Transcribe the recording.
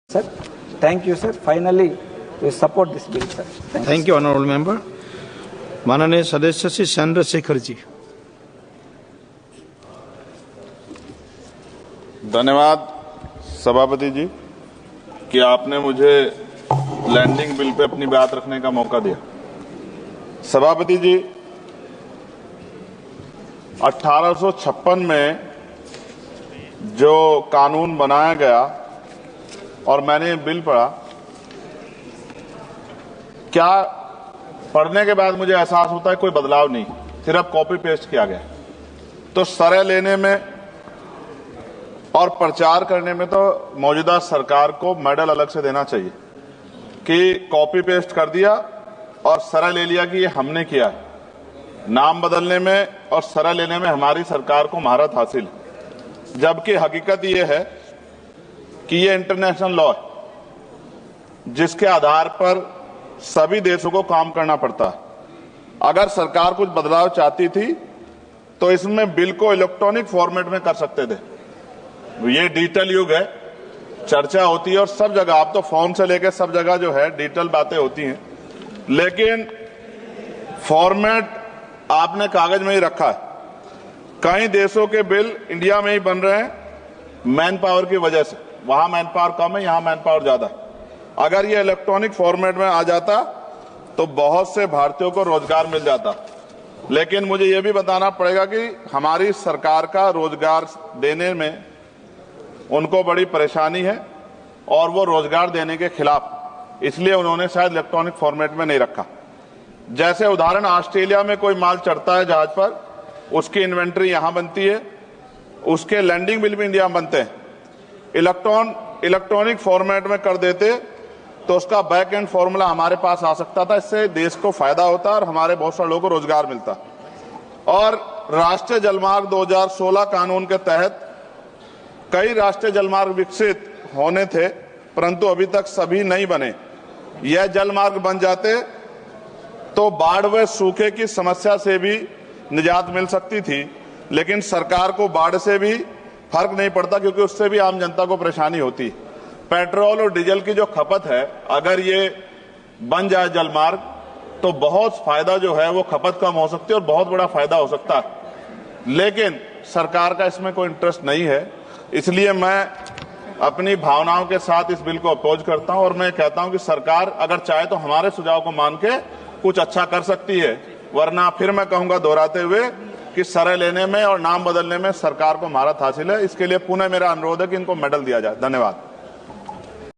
Sir, thank you, sir. Finally, we support this bill, sir. Thank you, honorable member. माननीय सदस्य श्री चंद्रशेखर जी। धन्यवाद सभापति जी कि आपने मुझे लैंडिंग बिल पे अपनी बात रखने का मौका दिया। सभापति जी, 1856 में जो कानून बनाया गया और मैंने बिल पढ़ा, क्या पढ़ने के बाद मुझे एहसास होता है कोई बदलाव नहीं, सिर्फ कॉपी पेस्ट किया गया। तो सरय लेने में और प्रचार करने में तो मौजूदा सरकार को मेडल अलग से देना चाहिए कि कॉपी पेस्ट कर दिया और सरय ले लिया कि ये हमने किया है। नाम बदलने में और सरय लेने में हमारी सरकार को महारत हासिल है, जबकि हकीकत ये है कि ये इंटरनेशनल लॉ है जिसके आधार पर सभी देशों को काम करना पड़ता है। अगर सरकार कुछ बदलाव चाहती थी तो इसमें बिल को इलेक्ट्रॉनिक फॉर्मेट में कर सकते थे। ये डिजिटल युग है, चर्चा होती है और सब जगह, आप तो फोन से लेकर सब जगह जो है डिजिटल बातें होती हैं, लेकिन फॉर्मेट आपने कागज में ही रखा है। कई देशों के बिल इंडिया में ही बन रहे हैं मैन पावर की वजह से। वहां मैन पावर कम है, यहां मैन पावर ज्यादा है। अगर ये इलेक्ट्रॉनिक फॉर्मेट में आ जाता तो बहुत से भारतीयों को रोजगार मिल जाता। लेकिन मुझे ये भी बताना पड़ेगा कि हमारी सरकार का रोजगार देने में उनको बड़ी परेशानी है और वो रोजगार देने के खिलाफ, इसलिए उन्होंने शायद इलेक्ट्रॉनिक फॉर्मेट में नहीं रखा। जैसे उदाहरण, ऑस्ट्रेलिया में कोई माल चढ़ता है जहाज पर, उसकी इन्वेंट्री यहां बनती है, उसके लैंडिंग बिल भी इंडिया में बनते हैं। इलेक्ट्रॉनिक फॉर्मेट में कर देते तो उसका बैक एंड फॉर्मूला हमारे पास आ सकता था। इससे देश को फायदा होता और हमारे बहुत सारे लोगों को रोजगार मिलता। और राष्ट्रीय जलमार्ग 2016 कानून के तहत कई राष्ट्रीय जलमार्ग विकसित होने थे, परंतु अभी तक सभी नहीं बने। यह जलमार्ग बन जाते तो बाढ़ व सूखे की समस्या से भी निजात मिल सकती थी, लेकिन सरकार को बाढ़ से भी फर्क नहीं पड़ता क्योंकि उससे भी आम जनता को परेशानी होती। पेट्रोल और डीजल की जो खपत है, अगर ये बन जाए जलमार्ग तो बहुत फायदा जो है वो खपत कम हो सकती है और बहुत बड़ा फायदा हो सकता है। लेकिन सरकार का इसमें कोई इंटरेस्ट नहीं है, इसलिए मैं अपनी भावनाओं के साथ इस बिल को अपोज करता हूं और मैं कहता हूं कि सरकार अगर चाहे तो हमारे सुझाव को मान के कुछ अच्छा कर सकती है, वरना फिर मैं कहूंगा दोहराते हुए कि सरय लेने में और नाम बदलने में सरकार को महारत हासिल है। इसके लिए पुनः मेरा अनुरोध है कि इनको मेडल दिया जाए। धन्यवाद।